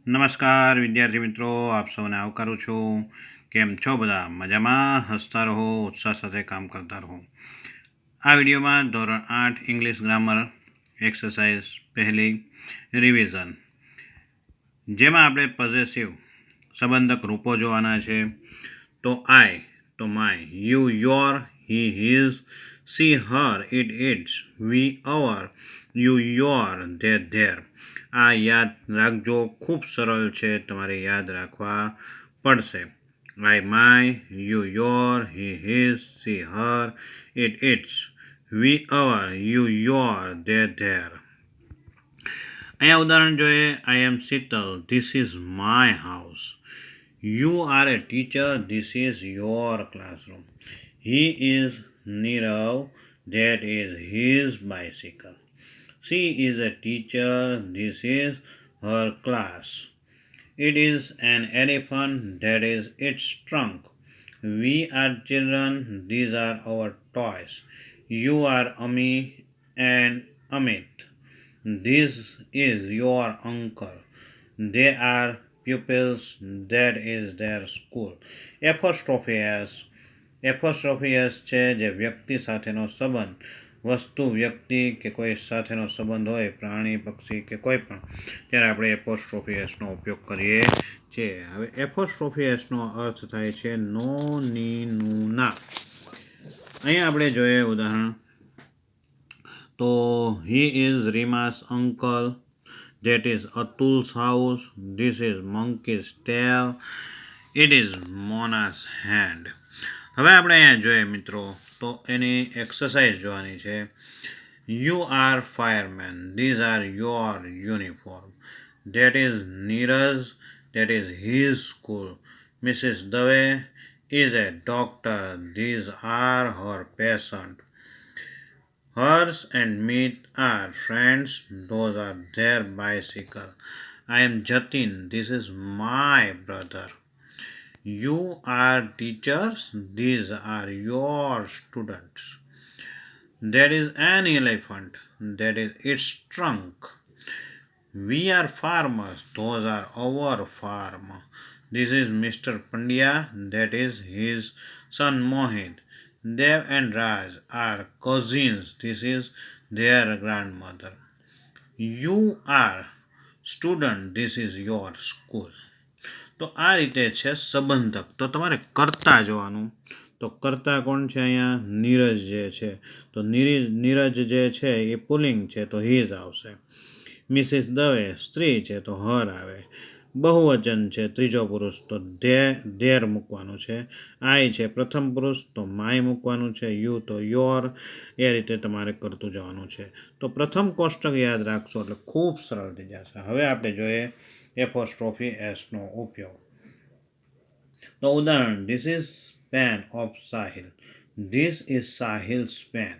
નમસ્કાર વિદ્યાર્થી મિત્રો, આપ સૌને આવકારું છું. કેમ છો બધા? મજામાં? હસતા રહો, ઉત્સાહ સાથે કામ કરતા રહો. આ વિડીયોમાં ધોરણ 8 ઇંગ્લિશ ગ્રામર એક્સરસાઇઝ પહેલી રિવિઝન, જેમાં આપણે પોઝેસિવ સંબંધક રૂપો જોવાના છે. તો આઈ, તો my, you, your, he, his, she, her, it, its, we, our, you, your, their, their. આ યાદ રાખજો, ખૂબ સરળ છે, તમારે યાદ રાખવા પડશે. I my, you your, he his, she her, it its, we our, you your, their their. અહીંયા ઉદાહરણ જોઈએ. I am Sheetal, this is my house. You are a teacher, this is your classroom. He is Nirav, that is his bicycle. She is a teacher, this is her class. It is an elephant, that is its trunk. We are children, these are our toys. You are Ami and Amit. This is your uncle. They are pupils, that is their school. Apostrophe S છે જે વ્યક્તિ સાથેનો સંબંધ, વસ્તુ, વ્યક્તિ કે કોઈ સાથેનો સંબંધ હોય, પ્રાણી, પક્ષી કે કોઈ પણ, ત્યારે આપણે એપોસ્ટ્રોફી એસનો ઉપયોગ કરીએ છીએ. હવે એપોસ્ટ્રોફી એસનો અર્થ થાય છે નો, ની, નું, ના. અહીંયા આપણે જોઈએ ઉદાહરણ. તો he is Rima's uncle, that is Atul's house, this is monkey's tail, it is Mona's hand. હવે આપણે અહીંયા જોઈએ મિત્રો, તો એની એક્સરસાઇઝ જોવાની છે. You are fireman, these are your uniform. That is Neeraj, that is his school. Mrs Dave is a doctor, these are her patient. Hers and Meet are friends, those are their bicycle. I am Jatin, this is my brother. You are teachers, these are your students. There is an elephant, that is its trunk. We are farmers, those are our farm. This is Mr. Pandya, that is his son Mohit. Dev and Raj are cousins, this is their grandmother. You are student, this is your school. તો આ રીતે છે સંબંધક. તો તમારે કર્તા જોવાનું. તો કર્તા કોણ છે અહીંયા? નીરજ જે છે. તો નીરજ જે છે એ પુલ્લિંગ છે, તો હિઝ આવશે. મિસિસ દવે સ્ત્રી છે, તો હર આવે. બહુવચન છે, ત્રીજો પુરુષ, તો ધેર મૂકવાનું છે. આઈ છે પ્રથમ પુરુષ, તો માય મૂકવાનું છે. યુ તો યોર. એ રીતે તમારે કરતું જવાનું છે. તો પ્રથમ કોષ્ટક યાદ રાખશો એટલે ખૂબ સરળ થઈ જશે. હવે આપણે જોઈએ એપોસ્ટ્રોફી એસનો ઉપયોગ. તો ઉદાહરણ, this is pen of Sahil, this is Sahil's pen.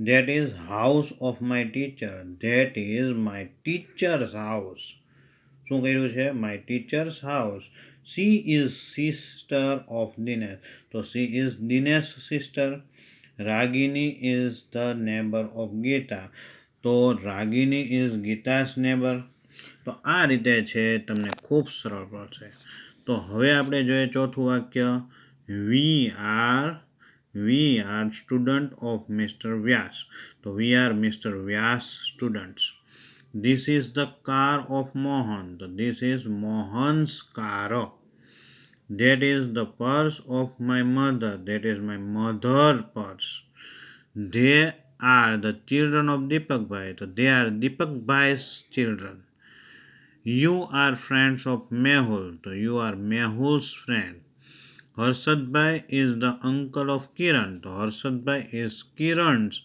That is house of my teacher, that is my teacher's house. શું કર્યું છે? My teacher's house. She is sister of Dinesh, તો she is Dinesh sister. Ragini is the neighbour of Gita, તો Ragini is Geeta's neighbour. તો આ રીતે છે, તમને ખૂબ સરળ પડશે. તો હવે આપણે જોઈએ ચોથું વાક્ય. We are student of mister Vyas, તો we are mister Vyas students. This is the car of Mohan, so this is Mohan's car. That is the purse of my mother, that is my mother's purse. They are the children of Deepak Bhai, so they are Deepak Bhai's children. You are friends of Mehul, so you are Mehul's friend. Harshad Bhai is the uncle of Kiran, so Harshad Bhai is Kiran's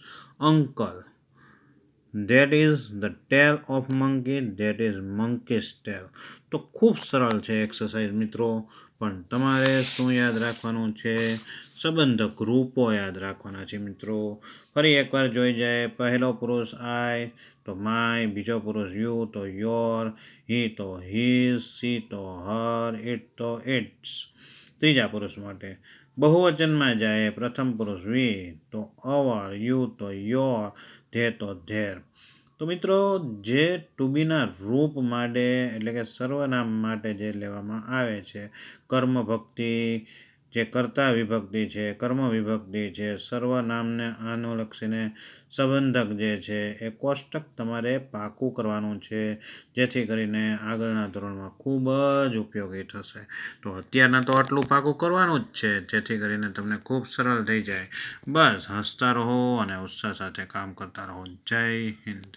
uncle. That is the tail of monkey, that is monkey's tail. તો ખૂબ સરળ છે exercise મિત્રો, પણ તમારે શું યાદ રાખવાનું છે? સંબંધક રૂપો યાદ રાખવાના છે મિત્રો. ફરી એકવાર જોઈ જાય. પહેલો પુરુષ આઈ, તો માય. બીજો પુરુષ યુ, તો યોર. હી તો હિઝ, સી તો હર, ઇટ તો ઇટ્સ. ત્રીજા પુરુષ માટે બહુવચનમાં જાય. પ્રથમ પુરુષ વી, તો અવર. યુ તો યોર, ધે તો ધેર. તો મિત્રો, જે ટુ બીના રૂપ માટે એટલે કે સર્વનામ માટે જે લેવામાં આવે છે, કર્મ ભક્તિ, જે કર્તા વિભક્તિ છે, કર્મ વિભક્તિ છે, સર્વનામને અનુલક્ષીને સંબંધક જે છે એ કોષ્ટક તમારે પાકું કરવાનું છે, જેથી કરીને આગળના ધોરણમાં ખૂબ જ ઉપયોગી થશે. તો અત્યારના તો આટલું પાકું કરવાનું જ છે, જેથી કરીને તમને ખૂબ સરળ થઈ જાય. બસ હસતા રહો અને ઉત્સાહ સાથે કામ કરતા રહો. જય હિન્દ.